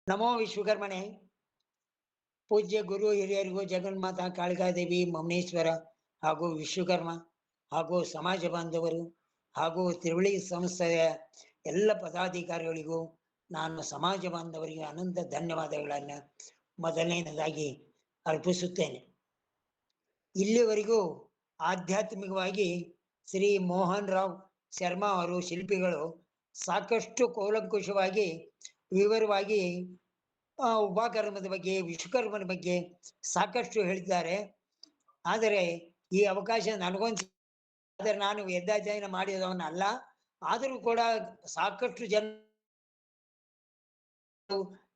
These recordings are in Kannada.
ನಮೋ ವಿಶ್ವಕರ್ಮಣೆ. ಪೂಜ್ಯ ಗುರು ಹಿರಿಯರಿಗೂ, ಜಗನ್ಮಾತಾ ಕಾಳಿಕಾದೇವಿ, ಮಮನೇಶ್ವರ ಹಾಗೂ ವಿಶ್ವಕರ್ಮ ಹಾಗೂ ಸಮಾಜ ಬಾಂಧವರು ಹಾಗೂ ತಿರುವಳಿ ಸಂಸ್ಥೆಯ ಎಲ್ಲ ಪದಾಧಿಕಾರಿಗಳಿಗೂ ನಾನು ಸಮಾಜ ಬಾಂಧವರಿಗೆ ಅನಂತ ಧನ್ಯವಾದಗಳನ್ನು ಮೊದಲನೇದಾಗಿ ಅರ್ಪಿಸುತ್ತೇನೆ. ಇಲ್ಲಿವರೆಗೂ ಆಧ್ಯಾತ್ಮಿಕವಾಗಿ ಶ್ರೀ ಮೋಹನ್ ರಾವ್ ಶರ್ಮಾ ಅವರು ಶಿಲ್ಪಿಗಳು ಸಾಕಷ್ಟು ಕೂಲಂಕುಷವಾಗಿ ವಿವರವಾಗಿ ಉಪಕರ್ಮದ ಬಗ್ಗೆ, ವಿಶ್ವಕರ್ಮನ ಬಗ್ಗೆ ಸಾಕಷ್ಟು ಹೇಳಿದ್ದಾರೆ. ಆದರೆ ಈ ಅವಕಾಶ ನನಗೊಂದು, ಆದರೆ ನಾನು ವೇದಾಧ್ಯಯನ ಮಾಡಿದವನಲ್ಲ. ಆದರೂ ಕೂಡ ಸಾಕಷ್ಟು ಜನ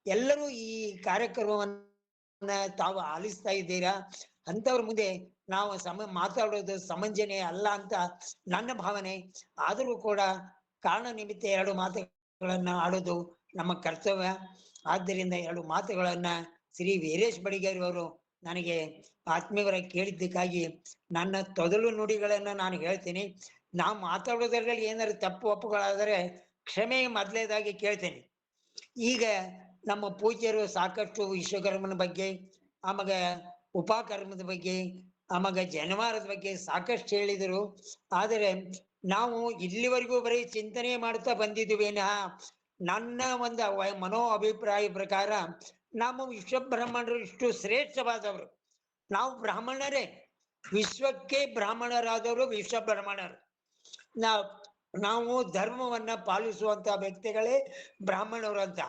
ಎಲ್ಲರೂ ಈ ಕಾರ್ಯಕ್ರಮವನ್ನ ತಾವು ಆಲಿಸ್ತಾ ಇದ್ದೀರಾ. ಅಂಥವ್ರ ಮುಂದೆ ನಾವು ಮಾತಾಡೋದು ಸಮಂಜನೆ ಅಲ್ಲ ಅಂತ ನನ್ನ ಭಾವನೆ. ಆದರೂ ಕೂಡ ಕಾರಣ ನಿಮಿತ್ತ ಎರಡು ಮಾತುಗಳನ್ನ ಆಡೋದು ನಮ್ಮ ಕರ್ತವ್ಯ. ಆದ್ದರಿಂದ ಎರಡು ಮಾತುಗಳನ್ನ ಶ್ರೀ ವೀರೇಶ್ ಬಡಿಗೇರಿ ಅವರು ನನಗೆ ಆತ್ಮೀಯರ ಕೇಳಿದ್ದಕ್ಕಾಗಿ ನನ್ನ ತೊದಲು ನುಡಿಗಳನ್ನ ನಾನು ಹೇಳ್ತೀನಿ. ನಾವು ಮಾತಾಡೋದ್ರಲ್ಲಿ ಏನಾದ್ರು ತಪ್ಪು ಒಪ್ಪುಗಳಾದರೆ ಕ್ಷಮೆ ಮೊದಲೇದಾಗಿ ಕೇಳ್ತೇನೆ. ಈಗ ನಮ್ಮ ಪೂಜ್ಯರು ಸಾಕಷ್ಟು ವಿಶ್ವಕರ್ಮನ ಬಗ್ಗೆ, ಆವಾಗ ಉಪಕರ್ಮದ ಬಗ್ಗೆ, ಆವಾಗ ಜನವಾರದ ಬಗ್ಗೆ ಸಾಕಷ್ಟು ಹೇಳಿದರು. ಆದರೆ ನಾವು ಇಲ್ಲಿವರೆಗೂ ಬರೀ ಚಿಂತನೆ ಮಾಡ್ತಾ ಬಂದಿದ್ದೀವೇನಾ. ನನ್ನ ಒಂದು ಮನೋ ಅಭಿಪ್ರಾಯ ಪ್ರಕಾರ ನಾವು ವಿಶ್ವಬ್ರಹ್ಮಣರು ಇಷ್ಟು ಶ್ರೇಷ್ಠವಾದವರು. ನಾವು ಬ್ರಾಹ್ಮಣರೇ, ವಿಶ್ವಕ್ಕೆ ಬ್ರಾಹ್ಮಣರಾದವರು ವಿಶ್ವಬ್ರಹ್ಮಣರು. ನಾವು ಧರ್ಮವನ್ನ ಪಾಲಿಸುವಂತ ವ್ಯಕ್ತಿಗಳೇ ಬ್ರಾಹ್ಮಣರು ಅಂತ.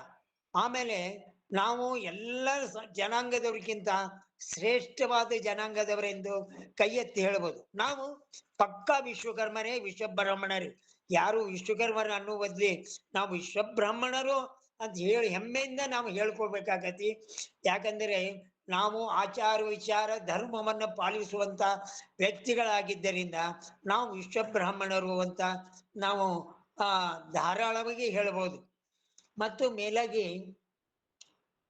ಆಮೇಲೆ ನಾವು ಎಲ್ಲ ಜನಾಂಗದವ್ರಿಗಿಂತ ಶ್ರೇಷ್ಠವಾದ ಜನಾಂಗದವರೆಂದು ಕೈ ಎತ್ತಿ ಹೇಳ್ಬೋದು. ನಾವು ಪಕ್ಕಾ ವಿಶ್ವಕರ್ಮರೇ, ವಿಶ್ವಬ್ರಾಹ್ಮಣರೇ. ಯಾರು ವಿಶ್ವಕರ್ಮರ ಅನ್ನುವುದೇ ನಾವು ವಿಶ್ವಬ್ರಾಹ್ಮಣರು ಅಂತ ಹೇಳಿ ಹೆಮ್ಮೆಯಿಂದ ನಾವು ಹೇಳ್ಕೊಳ್ಬೇಕಾಗತಿ. ಯಾಕಂದರೆ ನಾವು ಆಚಾರ ವಿಚಾರ ಧರ್ಮವನ್ನು ಪಾಲಿಸುವಂತ ವ್ಯಕ್ತಿಗಳಾಗಿದ್ದರಿಂದ ನಾವು ವಿಶ್ವಬ್ರಾಹ್ಮಣರು ಅಂತ ನಾವು ಧಾರಾಳವಾಗಿ ಹೇಳ್ಬೋದು. ಮತ್ತು ಮೇಲಾಗಿ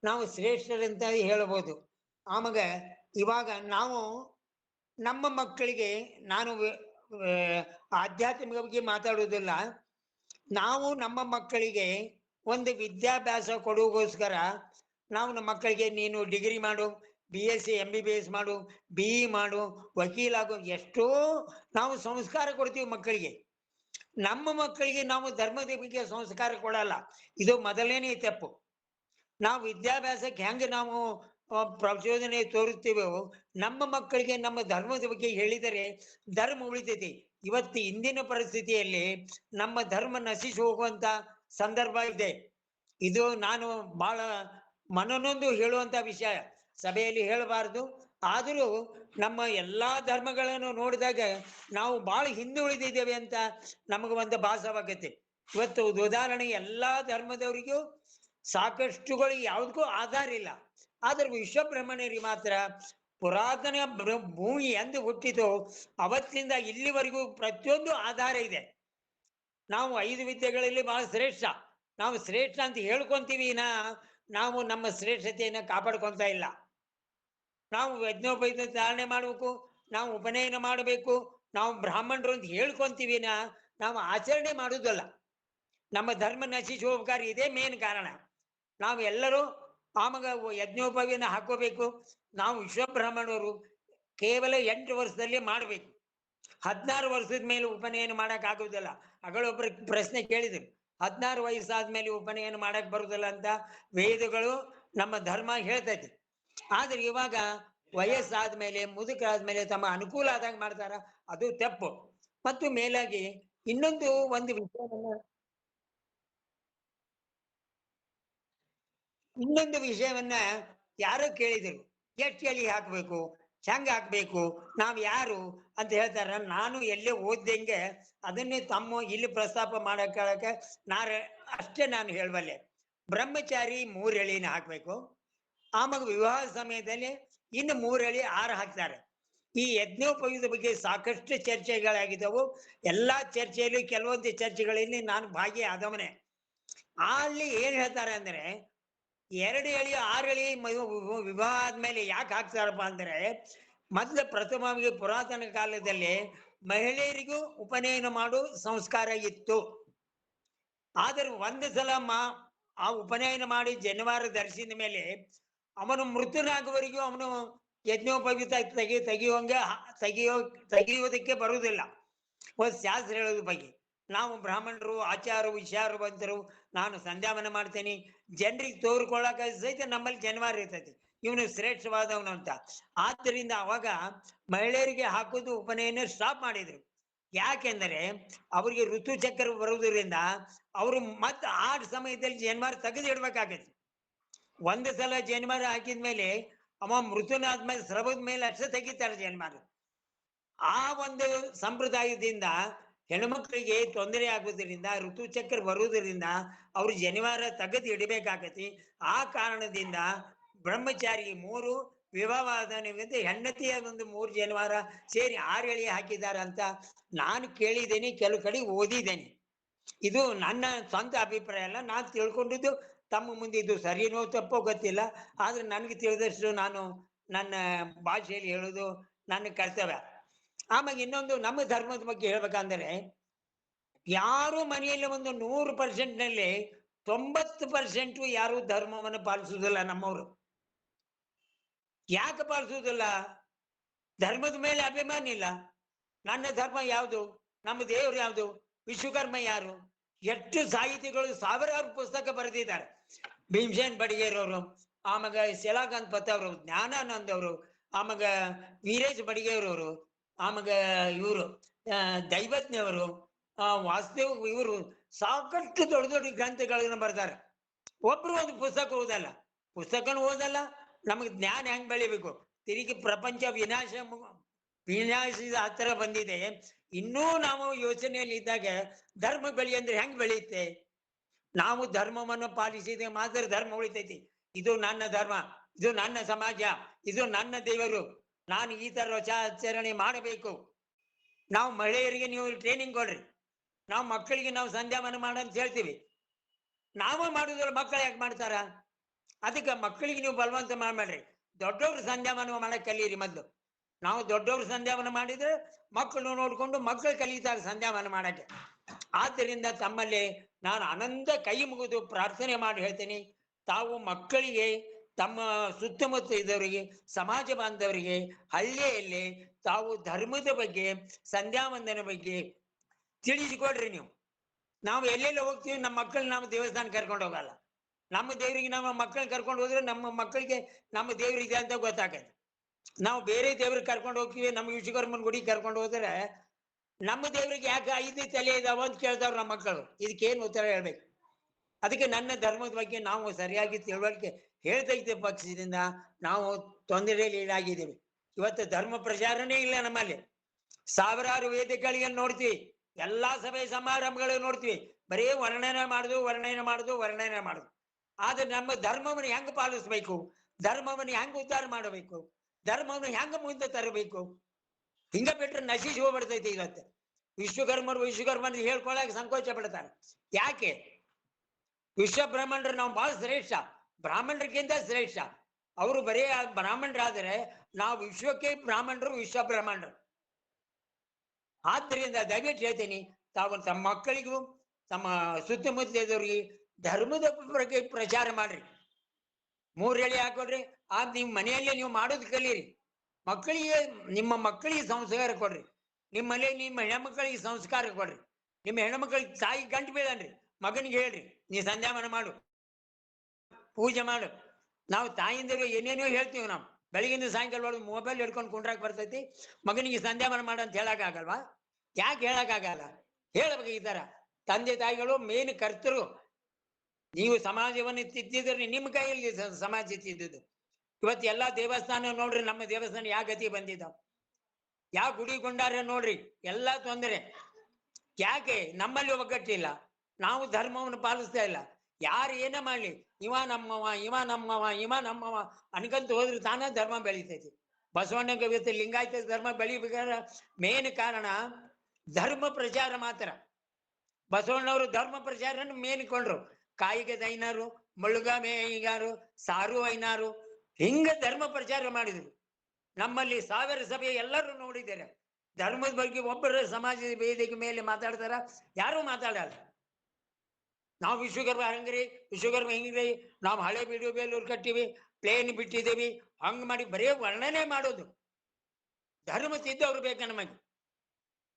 ನಾವು ಶ್ರೇಷ್ಠರಂತ ಹೇಳ್ಬೋದು. ಆವಾಗ ಇವಾಗ ನಾವು ನಮ್ಮ ಮಕ್ಕಳಿಗೆ, ನಾನು ಆಧ್ಯಾತ್ಮಿಕ ಬಗ್ಗೆ ಮಾತಾಡುವುದಿಲ್ಲ, ನಾವು ನಮ್ಮ ಮಕ್ಕಳಿಗೆ ಒಂದು ವಿದ್ಯಾಭ್ಯಾಸ ಕೊಡುಗೋಸ್ಕರ ನಾವು ನಮ್ಮ ಮಕ್ಕಳಿಗೆ ನೀನು ಡಿಗ್ರಿ ಮಾಡು, BSc MBBS ಮಾಡು, BE ಮಾಡು, ವಕೀಲಾಗು, ಎಷ್ಟೋ ನಾವು ಸಂಸ್ಕಾರ ಕೊಡ್ತೀವಿ ಮಕ್ಕಳಿಗೆ. ನಮ್ಮ ಮಕ್ಕಳಿಗೆ ನಾವು ಧರ್ಮದ ಬಗ್ಗೆ ಸಂಸ್ಕಾರ ಕೊಡಲ್ಲ. ಇದು ಮೊದಲನೇ ತಪ್ಪು. ನಾವು ವಿದ್ಯಾಭ್ಯಾಸಕ್ಕೆ ಹೆಂಗೆ ನಾವು ಪ್ರಚೋದನೆ ತೋರುತ್ತೀವೋ ನಮ್ಮ ಮಕ್ಕಳಿಗೆ ನಮ್ಮ ಧರ್ಮದ ಬಗ್ಗೆ ಹೇಳಿದರೆ ಧರ್ಮ ಉಳಿತೈತಿ. ಇವತ್ತು ಇಂದಿನ ಪರಿಸ್ಥಿತಿಯಲ್ಲಿ ನಮ್ಮ ಧರ್ಮ ನಶಿಸಿ ಹೋಗುವಂತ ಸಂದರ್ಭ ಇದೆ. ಇದು ನಾನು ಬಹಳ ಮನನೊಂದು ಹೇಳುವಂತ ವಿಷಯ, ಸಭೆಯಲ್ಲಿ ಹೇಳಬಾರದು. ಆದರೂ ನಮ್ಮ ಎಲ್ಲಾ ಧರ್ಮಗಳನ್ನು ನೋಡಿದಾಗ ನಾವು ಬಹಳ ಹಿಂದೆ ಉಳಿದಿದ್ದೇವೆ ಅಂತ ನಮಗೆ ಒಂದು ಭಾಸವಾಗತ್ತೆ. ಇವತ್ತು ಉದಾಹರಣೆ, ಎಲ್ಲಾ ಧರ್ಮದವರಿಗೂ ಸಾಕಷ್ಟುಗಳು ಯಾವುದಕ್ಕೂ ಆಧಾರ ಇಲ್ಲ. ಆದ್ರೆ ವಿಶ್ವಬ್ರಹ್ಮಣ್ಯರಿಗೆ ಮಾತ್ರ ಪುರಾತನ ಭೂಮಿ ಎಂದು ಹುಟ್ಟಿತು ಅವತ್ತಿನಿಂದ ಇಲ್ಲಿವರೆಗೂ ಪ್ರತಿಯೊಂದು ಆಧಾರ ಇದೆ. ನಾವು 5 ವಿದ್ಯೆಗಳಲ್ಲಿ ಬಹಳ ಶ್ರೇಷ್ಠ, ನಾವು ಶ್ರೇಷ್ಠ ಅಂತ ಹೇಳ್ಕೊಂತೀವಿ. ನಾವು ನಮ್ಮ ಶ್ರೇಷ್ಠತೆಯನ್ನ ಕಾಪಾಡ್ಕೊಂತ ಇಲ್ಲ. ನಾವು ಯಜ್ಞೋಪವೀತ ಧಾರಣೆ ಮಾಡಬೇಕು, ನಾವು ಉಪನಯನ ಮಾಡಬೇಕು, ನಾವು ಬ್ರಾಹ್ಮಣರು ಅಂತ ಹೇಳ್ಕೊಂತೀವಿ. ನಾವು ಆಚರಣೆ ಮಾಡುವುದಲ್ಲ. ನಮ್ಮ ಧರ್ಮ ನಶಿಸಿ ಹೋಗ್ಬೇಕಾದ್ರೆ ಇದೇ ಮೇನ್ ಕಾರಣ. ನಾವು ಎಲ್ಲರೂ ಆವಾಗ ಯಜ್ಞೋಪವಿಯನ್ನ ಹಾಕೋಬೇಕು. ನಾವು ವಿಶ್ವಬ್ರಾಹ್ಮಣರು ಕೇವಲ 8 ವರ್ಷದಲ್ಲಿ ಮಾಡಬೇಕು. 16 ವರ್ಷದ ಮೇಲೆ ಉಪನಯನ ಮಾಡಕ್ ಆಗುದಿಲ್ಲ. ಅಗಳೊಬ್ಬರು ಪ್ರಶ್ನೆ ಕೇಳಿದ್ರು, 16 ವಯಸ್ಸಾದ್ಮೇಲೆ ಉಪನಯನ ಮಾಡಕ್ ಬರುದಿಲ್ಲ ಅಂತ ವೇದಗಳು ನಮ್ಮ ಧರ್ಮ ಹೇಳ್ತೈತಿ. ಆದ್ರೆ ಇವಾಗ ವಯಸ್ಸಾದ್ಮೇಲೆ, ಮುದುಕರಾದ್ಮೇಲೆ ತಮ್ಮ ಅನುಕೂಲ ಆದಾಗ ಮಾಡ್ತಾರ, ಅದು ತಪ್ಪು. ಮತ್ತು ಮೇಲಾಗಿ ಇನ್ನೊಂದು ವಿಷಯವನ್ನ ಯಾರೋ ಕೇಳಿದ್ರು, ಎಷ್ಟು ಎಳಿ ಹಾಕ್ಬೇಕು, ಹೆಂಗ್ ಹಾಕ್ಬೇಕು, ನಾವ್ ಯಾರು ಅಂತ ಹೇಳ್ತಾರ. ನಾನು ಎಲ್ಲೇ ಓದ್ದಂಗೆ ಅದನ್ನೇ ತಮ್ಮ ಇಲ್ಲಿ ಪ್ರಸ್ತಾಪ ಮಾಡಕ್ಕೆ ಅಷ್ಟೇ ನಾನು ಹೇಳಬಲ್ಲೆ. ಬ್ರಹ್ಮಚಾರಿ 3 ಎಳಿನ ಹಾಕ್ಬೇಕು. ಆವಾಗ ವಿವಾಹ ಸಮಯದಲ್ಲಿ ಇನ್ನು 3 ಎಳಿ 6 ಹಾಕ್ತಾರೆ. ಈ ಯಜ್ಞೋಪಯುಕ್ತ ಬಗ್ಗೆ ಸಾಕಷ್ಟು ಚರ್ಚೆಗಳಾಗಿದ್ದವು. ಎಲ್ಲಾ ಚರ್ಚೆಯಲ್ಲಿ ಕೆಲವೊಂದು ಚರ್ಚೆಗಳಲ್ಲಿ ನಾನು ಭಾಗಿಯಾದವನೇ. ಅಲ್ಲಿ ಏನ್ ಹೇಳ್ತಾರೆ ಅಂದ್ರೆ, 2 ಎಳಿ 6 ಎಳಿ ವಿವಾಹ ಆದ್ಮೇಲೆ ಯಾಕೆ ಹಾಕ್ತಾರಪ್ಪ ಅಂದ್ರೆ, ಮೊದಲು ಪ್ರಥಮವಾಗಿ ಪುರಾತನ ಕಾಲದಲ್ಲಿ ಮಹಿಳೆಯರಿಗೂ ಉಪನಯನ ಮಾಡು ಸಂಸ್ಕಾರ ಇತ್ತು. ಆದ್ರೆ ಒಂದು ಸಲ ಆ ಉಪನಯನ ಮಾಡಿ ಜನಿವಾರ ಧರಿಸಿದ ಮೇಲೆ ಅವನು ಮೃತನಾಗುವವರೆಗೂ ಅವನು ಯಜ್ಞೋಪವೀತ ತೆಗೆಯುವುದಕ್ಕೆ ಬರುವುದಿಲ್ಲ. ಒಂದು ಶಾಸ್ತ್ರ ಹೇಳೋದ್ರ ಬಗ್ಗೆ ನಾವು ಬ್ರಾಹ್ಮಣರು ಆಚಾರ ವಿಚಾರವಂತರು, ನಾನು ಸಂಧ್ಯಾವನ ಮಾಡ್ತೇನೆ ಜನರಿಗೆ ತೋರ್ಕೊಳ್ಳಾಕ ಸಹಿತ ನಮ್ಮಲ್ಲಿ ಜನಿವಾರ ಇರ್ತೈತಿ, ಇವನು ಶ್ರೇಷ್ಠವಾದವನು ಅಂತ. ಆದ್ದರಿಂದ ಅವಾಗ ಮಹಿಳೆಯರಿಗೆ ಹಾಕೋದು ಉಪನಯನ ಸ್ಟಾಪ್ ಮಾಡಿದ್ರು. ಯಾಕೆಂದರೆ ಅವರಿಗೆ ಋತುಚಕ್ರ ಬರುವುದರಿಂದ ಅವರು ಮತ್ತೆ ಆ ಸಮಯದಲ್ಲಿ ಜನಿವಾರ ತೆಗೆದು ಇಡ್ಬೇಕಾಗತ್ತೆ. ಒಂದು ಸಲ ಜನಿವಾರ ಹಾಕಿದ್ಮೇಲೆ ಅವ ಮೃತನಾದ್ಮೇಲೆ ಸ್ರವದ ಮೇಲೆ ಅಷ್ಟೇ ತೆಗಿತಾರೆ ಜನಿವಾರ. ಆ ಒಂದು ಸಂಪ್ರದಾಯದಿಂದ ಹೆಣ್ಮಕ್ಳಿಗೆ ತೊಂದರೆ ಆಗುವುದರಿಂದ, ಋತುಚಕ್ರ ಬರುವುದರಿಂದ ಅವ್ರು ಜನಿವಾರ ತೆಗೆದು ಇಡಬೇಕಾಗತಿ. ಆ ಕಾರಣದಿಂದ ಬ್ರಹ್ಮಚಾರಿ 3 ವಿವಾಹವಾದ ಹೆಂಡತಿಯ ಒಂದು 3 ಜನಿವಾರ ಸೇರಿ 6 ಎಳೆ ಹಾಕಿದ್ದಾರೆ ಅಂತ ನಾನು ಕೇಳಿದ್ದೇನೆ, ಕೆಲವು ಕಡೆ ಓದಿದ್ದೇನೆ. ಇದು ನನ್ನ ಸ್ವಂತ ಅಭಿಪ್ರಾಯ ಅಲ್ಲ, ನಾನು ತಿಳ್ಕೊಂಡಿದ್ದು ತಮ್ಮ ಮುಂದೆ. ಇದು ಸರಿನೋ ತಪ್ಪೋ ಗೊತ್ತಿಲ್ಲ, ಆದ್ರೆ ನನಗೆ ತಿಳಿದಷ್ಟು ನಾನು ನನ್ನ ಭಾಷೆಯಲ್ಲಿ ಹೇಳೋದು ನನ್ನ ಕರ್ತವ್ಯ. ಆಮೇಲೆ ಇನ್ನೊಂದು ನಮ್ಮ ಧರ್ಮದ ಬಗ್ಗೆ ಹೇಳ್ಬೇಕಂದ್ರೆ, ಯಾರು ಮನೆಯಲ್ಲಿ ಒಂದು 100% ನಲ್ಲಿ 90% ಯಾರು ಧರ್ಮವನ್ನು ಪಾಲಿಸುವುದಿಲ್ಲ ನಮ್ಮವರು. ಯಾಕೆ ಪಾಲಿಸುವುದಿಲ್ಲ? ಧರ್ಮದ ಮೇಲೆ ಅಭಿಮಾನ ಇಲ್ಲ. ನನ್ನ ಧರ್ಮ ಯಾವುದು, ನಮ್ಮ ದೇವರು ಯಾವುದು, ವಿಶ್ವಕರ್ಮ ಯಾರು, ಎಷ್ಟು ಸಾಹಿತಿಗಳು ಸಾವಿರಾರು ಪುಸ್ತಕ ಬರೆದಿದ್ದಾರೆ. ಭೀಮಸೇನ್ ಬಡಿಗೇರವರು, ಆಮೇಲೆ ಶೆಲಾಕಾಂತ್ ಪತ್ ಅವರು, ಜ್ಞಾನಾನಂದ್ ಅವರು, ಆಮೇಲೆ ವೀರೇಶ್ ಬಡಿಗೇರವರು, ಆಮೇಲೆ ಇವರು ದೈವಜ್ಞವರು, ವಾಸುದೇವ್, ಇವರು ಸಾಕಷ್ಟು ದೊಡ್ಡ ದೊಡ್ಡ ಗ್ರಂಥಗಳನ್ನು ಬರ್ತಾರೆ. ಒಬ್ರು ಒಂದು ಪುಸ್ತಕ ಓದಲ್ಲ, ಪುಸ್ತಕನೂ ಓದಲ್ಲ. ನಮಗೆ ಜ್ಞಾನ ಹೆಂಗ್ ಬೆಳಿಬೇಕು? ತಿರುಗಿ ಪ್ರಪಂಚ ವಿನಾಶದ ಹತ್ತಿರ ಬಂದಿದೆ, ಇನ್ನೂ ನಾವು ಯೋಚನೆಯಲ್ಲಿ ಇದ್ದಾಗ ಧರ್ಮ ಬೆಳಿ ಅಂದ್ರೆ ಹೆಂಗ್ ಬೆಳೆಯುತ್ತೆ? ನಾವು ಧರ್ಮವನ್ನು ಪಾಲಿಸಿದ್ರೆ ಮಾತ್ರ ಧರ್ಮ ಉಳಿತೈತಿ. ಇದು ನನ್ನ ಧರ್ಮ, ಇದು ನನ್ನ ಸಮಾಜ, ಇದು ನನ್ನ ದೇವರು, ನಾನು ಈ ತರ ಆಚರಣೆ ಮಾಡಬೇಕು. ನಾವು ಮಹಿಳೆಯರಿಗೆ ನೀವು ಟ್ರೈನಿಂಗ್ ಕೊಡ್ರಿ, ನಾವು ಮಕ್ಕಳಿಗೆ ನಾವು ಸಂಧ್ಯಾವನ ಮಾಡಂತ ಹೇಳ್ತೀವಿ, ನಾವೇ ಮಾಡುದಿಲ್ಲ, ಮಕ್ಕಳು ಯಾಕೆ ಮಾಡ್ತಾರ? ಅದಕ್ಕೆ ಮಕ್ಕಳಿಗೆ ನೀವು ಬಲವಂತ ಮಾಡ್ಬೇಡ್ರಿ, ದೊಡ್ಡವ್ರು ಸಂಧ್ಯಾವನ ಮಾಡಕ್ ಕಲೀರಿ ಮೊದ್ಲು. ನಾವು ದೊಡ್ಡವ್ರು ಸಂಧ್ಯಾವನ ಮಾಡಿದ್ರೆ ಮಕ್ಕಳು ನೋಡ್ಕೊಂಡು ಮಕ್ಕಳು ಕಲಿತಾರೆ ಸಂಧ್ಯಾವನ ಮಾಡಕ್ಕೆ. ಆದ್ದರಿಂದ ತಮ್ಮಲ್ಲಿ ನಾನು ಅನಂತ ಕೈ ಮುಗಿದು ಪ್ರಾರ್ಥನೆ ಮಾಡಿ ಹೇಳ್ತೇನೆ, ತಾವು ಮಕ್ಕಳಿಗೆ, ತಮ್ಮ ಸುತ್ತಮುತ್ತ ಇದ್ದವರಿಗೆ, ಸಮಾಜ ಬಾಂಧವರಿಗೆ, ಹಳ್ಳಿಯಲ್ಲಿ ತಾವು ಧರ್ಮದ ಬಗ್ಗೆ, ಸಂಧ್ಯಾವಂದನ ಬಗ್ಗೆ ತಿಳಿಸಿಕೊಡ್ರಿ. ನೀವು, ನಾವು ಎಲ್ಲೆಲ್ಲ ಹೋಗ್ತೀವಿ ನಮ್ಮ ಮಕ್ಕಳನ್ನ ನಾವು ದೇವಸ್ಥಾನ ಕರ್ಕೊಂಡು ಹೋಗಲ್ಲ. ನಮ್ಮ ದೇವರಿಗೆ ನಮ್ಮ ಮಕ್ಕಳನ್ನ ಕರ್ಕೊಂಡು ಹೋದ್ರೆ ನಮ್ಮ ಮಕ್ಕಳಿಗೆ ನಮ್ಮ ದೇವ್ರಿಗೆ ಅಂತ ಗೊತ್ತಾಗತ್ತೆ. ನಾವು ಬೇರೆ ದೇವ್ರಿಗೆ ಕರ್ಕೊಂಡು ಹೋಗ್ತೀವಿ, ನಮ್ಮ ವಿಶ್ವಕರ್ಮನ ಗುಡಿ ಕರ್ಕೊಂಡು ಹೋದ್ರೆ ನಮ್ಮ ದೇವ್ರಿಗೆ ಯಾಕೆ 5 ತಲೆ ಇದಾವ ಅಂತ ಕೇಳ್ತಾವ್ರು ನಮ್ಮ ಮಕ್ಕಳು. ಇದಕ್ಕೇನು ಉತ್ತರ ಹೇಳ್ಬೇಕು? ಅದಕ್ಕೆ ನನ್ನ ಧರ್ಮದ ಬಗ್ಗೆ ನಾವು ಸರಿಯಾಗಿ ತಿಳುವಳಿಕೆ ಹೇಳ್ತೈತೆ ಪಕ್ಷದಿಂದ ನಾವು ತೊಂದರೆಯಲ್ಲಿ ಈಡಾಗಿದ್ದೀವಿ. ಇವತ್ತು ಧರ್ಮ ಪ್ರಚಾರನೇ ಇಲ್ಲ ನಮ್ಮಲ್ಲಿ. ಸಾವಿರಾರು ವೇದಿಕೆಗಳಿಗೆ ನೋಡ್ತೀವಿ, ಎಲ್ಲಾ ಸಭೆ ಸಮಾರಂಭಗಳು ನೋಡ್ತೀವಿ, ಬರೀ ವರ್ಣನೆ ಮಾಡುದು. ಆದ್ರೆ ನಮ್ಮ ಧರ್ಮವನ್ನು ಹೆಂಗ್ ಪಾಲಿಸ್ಬೇಕು, ಧರ್ಮವನ್ನು ಹೆಂಗ್ ಉದ್ಧಾರ ಮಾಡಬೇಕು, ಧರ್ಮವನ್ನು ಹೆಂಗ ಮುಂದೆ ತರಬೇಕು, ಹಿಂಗ ಬಿಟ್ರೆ ನಶಿಸಿ ಹೋಗ್ಬಿಡ್ತೈತಿ. ಇವತ್ತು ವಿಶ್ವಕರ್ಮರು ಹೇಳ್ಕೊಳಕ್ ಸಂಕೋಚ ಪಡ್ತಾರೆ. ಯಾಕೆ? ವಿಶ್ವ ಬ್ರಾಹ್ಮಣರು ನಾವು ಬಹಳ ಶ್ರೇಷ್ಠ, ಬ್ರಾಹ್ಮಣರಿಗಿಂತ ಶ್ರೇಷ್ಠ. ಅವರು ಬರೀ ಬ್ರಾಹ್ಮಣರಾದರೆ ನಾವು ವಿಶ್ವಕ್ಕೆ ಬ್ರಾಹ್ಮಣರು, ವಿಶ್ವ ಬ್ರಾಹ್ಮಣರು. ಆದ್ದರಿಂದ ದಯವಿಟ್ಟು ಹೇಳ್ತೀನಿ, ತಾವು ತಮ್ಮ ಮಕ್ಕಳಿಗೂ ತಮ್ಮ ಸುತ್ತಮುತ್ತಲಿದವರಿಗೆ ಧರ್ಮದ ಬಗ್ಗೆ ಪ್ರಚಾರ ಮಾಡ್ರಿ. 3 ಎಳೆ ಹಾಕೊಡ್ರಿ. ನಿಮ್ ಮನೆಯಲ್ಲೇ ನೀವು ಮಾಡೋದು ಕಲೀರಿ. ಮಕ್ಕಳಿಗೆ, ನಿಮ್ಮ ಮಕ್ಕಳಿಗೆ ಸಂಸ್ಕಾರ ಕೊಡ್ರಿ. ನಿಮ್ಮ ಮನೆಯಲ್ಲಿ ನಿಮ್ಮ ಹೆಣ್ಮಕ್ಕಳಿಗೆ ಸಂಸ್ಕಾರ ಕೊಡ್ರಿ. ನಿಮ್ಮ ಹೆಣ್ಮಕ್ಳಿಗೆ ತಾಯಿ ಗಂಟು ಬೀಳನ್ರಿ, ಮಗನಿಗೆ ಹೇಳ್ರಿ ನೀ ಸಂಧ್ಯಾವನ ಮಾಡು, ಪೂಜೆ ಮಾಡು. ನಾವು ತಾಯಿಂದರು ಏನೇನೋ ಹೇಳ್ತೀವಿ. ನಾವು ಬೆಳಗಿಂದ ಸಾಯಂಕಾಲ ಒಳಗೆ ಮೊಬೈಲ್ ಹಿಡ್ಕೊಂಡು ಕುಂಡ್ರಾಕ್ ಬರ್ತೈತಿ, ಮಗನಿಗೆ ಸಂಧ್ಯಾವನ ಮಾಡು ಅಂತ ಹೇಳಕ್ ಆಗಲ್ವಾ? ಯಾಕೆ ಹೇಳಕ್ ಆಗಲ್ಲ? ಹೇಳ್ಬೇಕು. ಈ ತರ ತಂದೆ ತಾಯಿಗಳು ಮೇನ್ ಕರ್ತರು. ನೀವು ಸಮಾಜವನ್ನು ತಿದ್ದಿದ್ರೆ ನಿಮ್ಮ ಕೈಯಲ್ಲಿ ಸಮಾಜ ತಿದ್ದುದು. ಇವತ್ತು ಎಲ್ಲಾ ದೇವಸ್ಥಾನ ನೋಡ್ರಿ, ನಮ್ಮ ದೇವಸ್ಥಾನ ಯಾವ ಗತಿ ಬಂದಿದ್ದಾವ, ಯಾವ ಗುಡಿ ಗೊಂಡಾರ ನೋಡ್ರಿ, ಎಲ್ಲಾ ತೊಂದರೆ. ಯಾಕೆ? ನಮ್ಮಲ್ಲಿ ಒಗ್ಗಟ್ಟಿಲ್ಲ, ನಾವು ಧರ್ಮವನ್ನು ಪಾಲಿಸ್ತಾ ಇಲ್ಲ. ಯಾರು ಏನ ಮಾಡ್ಲಿ, ಇವ ನಮ್ಮವ ಅನ್ಕಂತ ಹೋದ್ರೆ ತಾನೇ ಧರ್ಮ ಬೆಳಿತೈತಿ. ಬಸವಣ್ಣಗೆ ಇವತ್ತು ಲಿಂಗಾಯತ ಧರ್ಮ ಬೆಳಿಬೇಕಾದ್ರೆ ಮೇನ್ ಕಾರಣ ಧರ್ಮ ಪ್ರಚಾರ ಮಾತ್ರ. ಬಸವಣ್ಣವರು ಧರ್ಮ ಪ್ರಚಾರನ ಮೇನ್ ಕೊಂಡ್ರು. ಕಾಯಿಗೆ ದೈನಾರು, ಮುಳುಗಾಮೆ ಐನಾರು, ಸಾರು ಐನಾರು, ಹಿಂಗ ಧರ್ಮ ಪ್ರಚಾರ ಮಾಡಿದ್ರು. ನಮ್ಮಲ್ಲಿ 1000 ಸಭೆ ಎಲ್ಲರೂ ನೋಡಿದ್ದಾರೆ. ಧರ್ಮದ ಬಗ್ಗೆ ಒಬ್ಬರ ಸಮಾಜದ ವೇದಿಕೆ ಮೇಲೆ ಮಾತಾಡ್ತಾರ? ಯಾರು ಮಾತಾಡಲ್ಲ. ನಾವು ವಿಶ್ವಕರ್ಮ ಹಂಗ್ರಿ, ವಿಶ್ವಕರ್ಮ ಹಿಂಗ್ರಿ, ನಾವು ಹಳೆ ಬಿಡು ಬೇಲೂರು ಕಟ್ಟಿವಿ, ಪ್ಲೇನ್ ಬಿಟ್ಟಿದ್ದೀವಿ, ಹಂಗ್ ಮಾಡಿ ಬರೀ ವರ್ಣನೆ ಮಾಡೋದು. ಧರ್ಮ ತಿದ್ದವ್ರು ಬೇಕು ನಮಗೆ,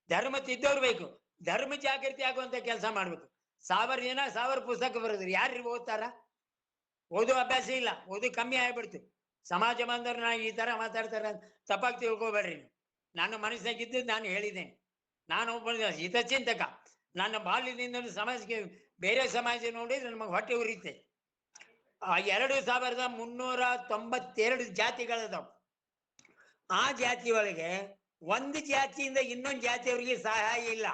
ಧರ್ಮ ತಿದ್ದವ್ರು ಬೇಕು. ಧರ್ಮ ಜಾಗೃತಿ ಆಗುವಂತ ಕೆಲಸ ಮಾಡ್ಬೇಕು. 1000 ಜನ 1000 ಪುಸ್ತಕ ಬರೋದ್ರಿ, ಯಾರು ಓದ್ತಾರ? ಓದೋ ಅಭ್ಯಾಸ ಇಲ್ಲ, ಓದು ಕಮ್ಮಿ ಆಗ್ಬಿಡ್ತು. ಸಮಾಜ ಬಾಂಧವರು ನಾ ಈ ತರ ಮಾತಾಡ್ತಾರ ತಪ್ಪಾಗಿ ತಿಳ್ಕೊಬೇಡ್ರಿ. ನನ್ನ ಮನಸ್ಸಿನಾಗಿದ್ದು ನಾನು ಹೇಳಿದ್ದೇನೆ. ನಾನು ಒಬ್ಬ ಹಿತಚಿಂತಕ. ನನ್ನ ಬಾಲ್ಯದಿಂದ ಸಮಾಜಕ್ಕೆ ಬೇರೆ ಸಮಾಜ ನೋಡಿದ್ರೆ ನಮಗೆ ಹೊಟ್ಟೆ ಉರಿತೆ. 2392 ಜಾತಿಗಳದಾವ. ಆ ಜಾತಿ ಒಳಗೆ ಒಂದು ಜಾತಿಯಿಂದ ಇನ್ನೊಂದು ಜಾತಿಯವರಿಗೆ ಸಹಾಯ ಇಲ್ಲ.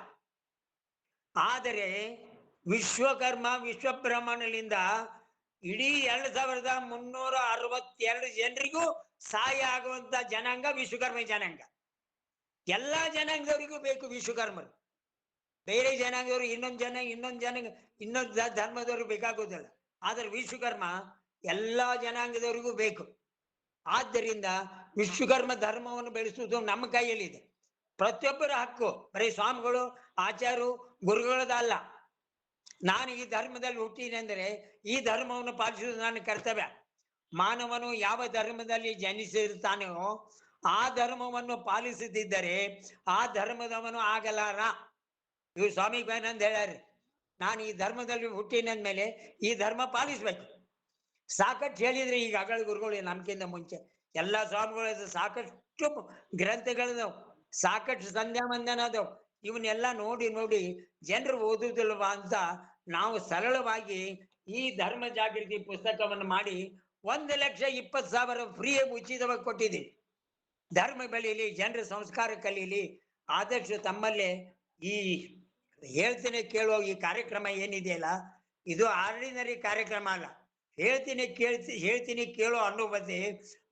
ಆದರೆ ವಿಶ್ವಕರ್ಮ ವಿಶ್ವಬ್ರಹ್ಮಣಲಿಂದ ಇಡೀ 2362 ಜನರಿಗೂ ಸಹಾಯ ಆಗುವಂತ ಜನಾಂಗ ವಿಶ್ವಕರ್ಮ ಜನಾಂಗ. ಎಲ್ಲಾ ಜನಾಂಗದವರಿಗೂ ಬೇಕು ವಿಶ್ವಕರ್ಮರು. ಬೇರೆ ಜನಾಂಗದವರು ಇನ್ನೊಂದು ಧರ್ಮದವರು ಬೇಕಾಗುವುದಿಲ್ಲ. ಆದ್ರೆ ವಿಶ್ವಕರ್ಮ ಎಲ್ಲಾ ಜನಾಂಗದವರಿಗೂ ಬೇಕು. ಆದ್ದರಿಂದ ವಿಶ್ವಕರ್ಮ ಧರ್ಮವನ್ನು ಬೆಳೆಸುವುದು ನಮ್ಮ ಕೈಯಲ್ಲಿದೆ. ಪ್ರತಿಯೊಬ್ಬರ ಹಕ್ಕು, ಬರೀ ಸ್ವಾಮಿಗಳು ಆಚಾರ್ಯರು ಗುರುಗಳದಲ್ಲ. ನಾನು ಈ ಧರ್ಮದಲ್ಲಿ ಹುಟ್ಟಿದೆ ಅಂದರೆ ಈ ಧರ್ಮವನ್ನು ಪಾಲಿಸುವುದು ನನ್ನ ಕರ್ತವ್ಯ. ಮಾನವನು ಯಾವ ಧರ್ಮದಲ್ಲಿ ಜನಿಸಿರ್ತಾನೋ ಆ ಧರ್ಮವನ್ನು ಪಾಲಿಸದಿದ್ದರೆ ಆ ಧರ್ಮದವನು ಆಗಲಾರ. ಇವು ಸ್ವಾಮಿ ವಿವೇಕಾನಂದ ಹೇಳ್ಯಾರ, ನಾನು ಈ ಧರ್ಮದಲ್ಲಿ ಹುಟ್ಟಿನಂದ್ಮೇಲೆ ಈ ಧರ್ಮ ಪಾಲಿಸ್ಬೇಕು. ಸಾಕಷ್ಟು ಹೇಳಿದ್ರೆ ಈಗ ಅಗಳ ಗುರುಗಳು ನಮ್ಕಿಂತ ಮುಂಚೆ ಎಲ್ಲಾ ಸ್ವಾಮಿಗಳು ಸಾಕಷ್ಟು ಗ್ರಂಥಗಳದವು, ಸಾಕಷ್ಟು ಸಂಧ್ಯಾ ಮಂದನ ಅದಾವ್. ಇವನ್ನೆಲ್ಲ ನೋಡಿ ನೋಡಿ ಜನರು ಓದುವುದಿಲ್ವಾ ಅಂತ ನಾವು ಸರಳವಾಗಿ ಈ ಧರ್ಮ ಜಾಗೃತಿ ಪುಸ್ತಕವನ್ನು ಮಾಡಿ 1,20,000 ಫ್ರೀ ಉಚಿತವಾಗಿ ಕೊಟ್ಟಿದ್ದೀವಿ. ಧರ್ಮ ಬೆಳೀಲಿ, ಜನರ ಸಂಸ್ಕಾರ ಕಲೀಲಿ. ಆದಷ್ಟು ತಮ್ಮಲ್ಲೇ ಈ ಹೇಳ್ತೀನಿ ಕೇಳುವ ಈ ಕಾರ್ಯಕ್ರಮ ಏನಿದೆಯಲ್ಲ, ಇದು ಆರ್ಡಿನರಿ ಕಾರ್ಯಕ್ರಮ ಅಲ್ಲ. ಹೇಳ್ತೀನಿ ಕೇಳೋ ಅನ್ನೋ ಬದ್ದೆ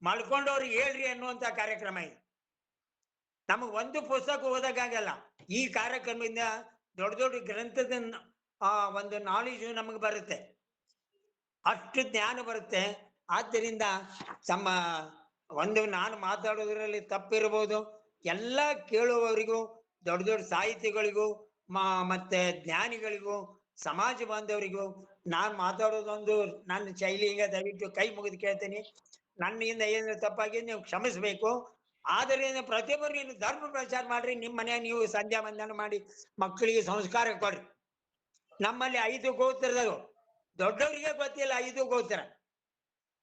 ಮಲ್ಕೊಂಡವ್ರಿಗೆ ಹೇಳ್ರಿ ಅನ್ನುವಂತ ಕಾರ್ಯಕ್ರಮ ಇದು. ನಮಗ್ ಒಂದು ಪುಸ್ತಕ ಓದಕ್ಕಾಗಲ್ಲ. ಈ ಕಾರ್ಯಕ್ರಮದಿಂದ ದೊಡ್ಡ ದೊಡ್ಡ ಗ್ರಂಥದ ಒಂದು ನಾಲೆಜ್ ನಮಗೆ ಬರುತ್ತೆ, ಅಷ್ಟು ಜ್ಞಾನ ಬರುತ್ತೆ. ಆದ್ದರಿಂದ ತಮ್ಮ ನಾನು ಮಾತಾಡೋದ್ರಲ್ಲಿ ತಪ್ಪಿರ್ಬೋದು. ಎಲ್ಲ ಕೇಳುವವರಿಗೂ, ದೊಡ್ಡ ದೊಡ್ಡ ಸಾಹಿತಿಗಳಿಗೂ ಮತ್ತೆ ಜ್ಞಾನಿಗಳಿಗೂ ಸಮಾಜ ಬಾಂಧವರಿಗೂ ನಾನು ಮಾತಾಡೋದೊಂದು ನನ್ನ ಶೈಲಿಗೆ ದಯವಿಟ್ಟು ಕೈ ಮುಗಿದು ಕೇಳ್ತೀನಿ. ನನ್ನಿಂದ ಏನಾದ್ರು ತಪ್ಪಾಗಿ ನೀವು ಕ್ಷಮಿಸ್ಬೇಕು. ಆದ್ದರಿಂದ ಪ್ರತಿಯೊಬ್ಬರು ನೀನು ಧರ್ಮ ಪ್ರಚಾರ ಮಾಡ್ರಿ. ನಿಮ್ಮ ಮನೆಯಾಗ ನೀವು ಸಂಧ್ಯಾ ಮಂದನ ಮಾಡಿ ಮಕ್ಕಳಿಗೆ ಸಂಸ್ಕಾರ ಕೊಡ್ರಿ. ನಮ್ಮಲ್ಲಿ 5 ಗೋತ್ರದವರು, ದೊಡ್ಡವರಿಗೆ ಗೊತ್ತಿಲ್ಲ 5 ಗೋತ್ರ.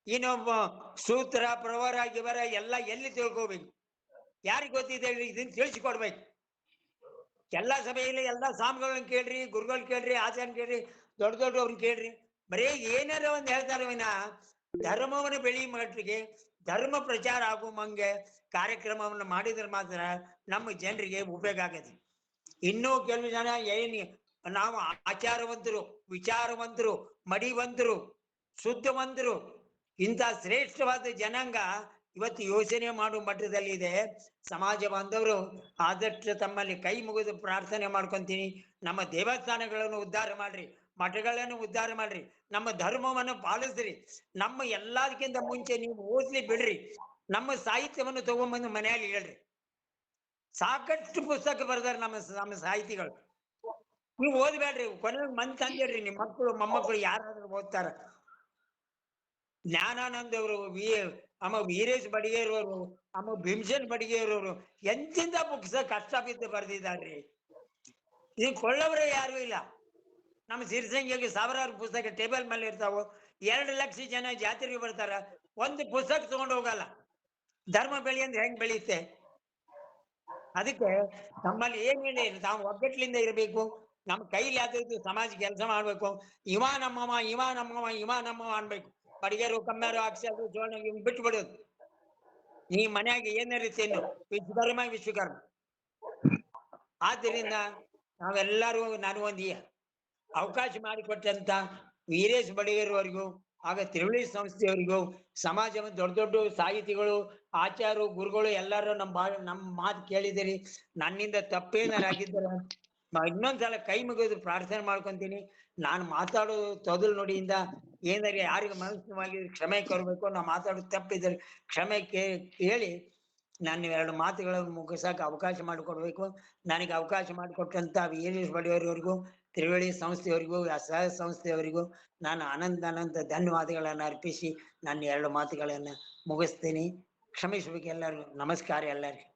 ಇನ್ನೊಬ್ಬ ಸೂತ್ರ ಪ್ರವರ ಗಿವರ ಎಲ್ಲ ಎಲ್ಲಿ ತಿಳ್ಕೋಬೇಕು? ಯಾರಿಗೆ ಗೊತ್ತಿದೆ ಇದನ್ನ ತಿಳಿಸಿಕೊಡ್ಬೇಕು. ಎಲ್ಲಾ ಸಭೆಯಲ್ಲಿ ಎಲ್ಲಾ ಸ್ವಾಮಿಗಳನ್ನ ಕೇಳ್ರಿ, ಗುರುಗಳನ್ನ ಕೇಳ್ರಿ, ಆಚಾರ್ಯ ಕೇಳ್ರಿ, ದೊಡ್ಡ ದೊಡ್ಡವ್ರನ್ನ ಕೇಳ್ರಿ. ಬರೀ ಏನಾರ ಒಂದು ಹೇಳ್ತಾರೆ ವಿನ ಧರ್ಮವನ್ನು ಬೆಳಿ ಮಟ್ಟಿಗೆ ಧರ್ಮ ಪ್ರಚಾರ ಆಗುವಂಗೆ ಕಾರ್ಯಕ್ರಮವನ್ನು ಮಾಡಿದ್ರೆ ಮಾತ್ರ ನಮ್ಮ ಜನರಿಗೆ ಉಪಯೋಗ ಆಗತ್ತೆ. ಇನ್ನೂ ಕೆಲವು ಜನ ನಾವು ಆಚಾರವಂತರು, ವಿಚಾರವಂತರು, ಮಡಿವಂತರು, ಶುದ್ಧವಂತರು, ಇಂಥ ಶ್ರೇಷ್ಠವಾದ ಜನಾಂಗ ಇವತ್ತು ಯೋಚನೆ ಮಾಡುವ ಮಟ್ಟದಲ್ಲಿ ಇದೆ. ಸಮಾಜ ಬಾಂಧವರು ಆದಷ್ಟು ತಮ್ಮಲ್ಲಿ ಕೈ ಮುಗಿದು ಪ್ರಾರ್ಥನೆ ಮಾಡ್ಕೊಂತೀನಿ. ನಮ್ಮ ದೇವಸ್ಥಾನಗಳನ್ನು ಉದ್ಧಾರ ಮಾಡ್ರಿ, ಮಠಗಳನ್ನು ಉದ್ಧಾರ ಮಾಡ್ರಿ, ನಮ್ಮ ಧರ್ಮವನ್ನು ಪಾಲಿಸ್ರಿ. ನಮ್ಮ ಎಲ್ಲದಕ್ಕಿಂತ ಮುಂಚೆ ನೀವು ಓದ್ಲಿ ಬಿಡ್ರಿ, ನಮ್ಮ ಸಾಹಿತ್ಯವನ್ನು ತಗೊಂಡ್ಬಂದು ಮನೆಯಲ್ಲಿ ಹೇಳ್ರಿ. ಸಾಕಷ್ಟು ಪುಸ್ತಕ ಬರ್ದಾರ ನಮ್ಮ ಸಾಹಿತಿಗಳು. ನೀವು ಓದ್ಬೇಡ್ರಿ, ಕೊನೆಗೆ ಮನ್ ತಂದಿಡ್ರಿ. ನಿಮ್ಮ ಮಕ್ಕಳು ಮೊಮ್ಮಕ್ಕಳು ಯಾರಾದ್ರೂ ಓದ್ತಾರ. ಜ್ಞಾನಾನಂದ ಅವರು, ವೀರೇಶ್ ಬಡಿಗೇರವರು, ಭೀಮಸೇನ್ ಬಡಿಗೇರವರು ಎಂತಿಂತ ಬುಕ್ಸ್ ಕಷ್ಟ ಬಿದ್ದು ಬರ್ದಿದ್ದಾರ್ರಿ. ಇದನ್ನ ಕೊಳ್ಳವರೇ ಯಾರು ಇಲ್ಲ. ನಮ್ಮ ಸಿರಿಸಂಗಿಗೆ 1000 ಪುಸ್ತಕ ಟೇಬಲ್ ಮೇಲೆ ಇರ್ತಾವ. 2 ಲಕ್ಷ ಜನ ಜಾತ್ರೆಗೆ ಬರ್ತಾರ, ಒಂದು ಪುಸ್ತಕ ತಗೊಂಡು ಹೋಗಲ್ಲ. ಧರ್ಮ ಬೆಳಿ ಅಂದ್ರೆ ಹೆಂಗ್ ಬೆಳೆಯುತ್ತೆ? ಅದಕ್ಕೆ ನಮ್ಮಲ್ಲಿ ಏನ್ ಹೇಳಿ, ನಾವು ಒಗ್ಗಟ್ಲಿಂದ ಇರಬೇಕು. ನಮ್ಮ ಕೈಲಿ ಯಾವ್ದು ಸಮಾಜ ಕೆಲಸ ಮಾಡ್ಬೇಕು. ಇವ ನಮ್ಮವ ಅನ್ಬೇಕು. ಬಡಿಗೆರು, ಕಮ್ಮಾರು, ಅಕ್ಷರು, ಜೋಳ ಬಿಟ್ಟು ಬಿಡೋದು. ಈ ಮನ್ಯಾಗ ಏನಾರ ತಿನ್ನು, ವಿಶ್ವಕರ್ಮ. ಆದ್ದರಿಂದ ನಾವೆಲ್ಲರೂ ನನಗೊಂದು ಅವಕಾಶ ಮಾಡಿಕೊಟ್ಟಂತ ವೀರೇಶ್ ಬಡಿಗೇರವರಿಗೂ, ಆಗ ತಿರುವಳಿ ಸಂಸ್ಥೆಯವರಿಗೂ, ಸಮಾಜ ದೊಡ್ಡ ದೊಡ್ಡ ಸಾಹಿತಿಗಳು, ಆಚಾರ್ಯರು, ಗುರುಗಳು ಎಲ್ಲರೂ ನಮ್ಮ ಮಾತು ಕೇಳಿದಿರಿ. ನನ್ನಿಂದ ತಪ್ಪೇನಾರಾಗಿದ್ದಾರೆ ಇನ್ನೊಂದ್ಸಲ ಕೈ ಮುಗಿದು ಪ್ರಾರ್ಥನೆ ಮಾಡ್ಕೊಂತೀನಿ. ನಾನು ಮಾತಾಡೋದು ತೊದಲು ನುಡಿಯಿಂದ ಏನಾರ ಯಾರಿಗೆ ಮನಸ್ಸಿನವಾಗಿ ಕ್ಷಮೆ ಕೊರಬೇಕು. ನಾವು ಮಾತಾಡೋದು ತಪ್ಪಿದ್ರೆ ಕ್ಷಮೆ ಕೇಳಿ ನಾನು 2 ಮಾತುಗಳನ್ನು ಮುಗಿಸಕ್ಕೆ ಅವಕಾಶ ಮಾಡಿಕೊಡ್ಬೇಕು. ನನಗೆ ಅವಕಾಶ ಮಾಡಿಕೊಟ್ಟಂತ ವೀರೇಶ್ ಬಡಿಯವರವರಿಗೂ, ತ್ರಿವೇಣಿ ಸಂಸ್ಥೆಯವರಿಗೂ ಸಹ ಸಂಸ್ಥೆಯವರಿಗೂ ನಾನು ಅನಂತ ಧನ್ಯವಾದಗಳನ್ನು ಅರ್ಪಿಸಿ ನನ್ನ 2 ಮಾತುಗಳನ್ನು ಮುಗಿಸ್ತೀನಿ. ಕ್ಷಮಿಸಬೇಕು ಎಲ್ಲರಿಗೂ. ನಮಸ್ಕಾರ ಎಲ್ಲರಿಗೂ.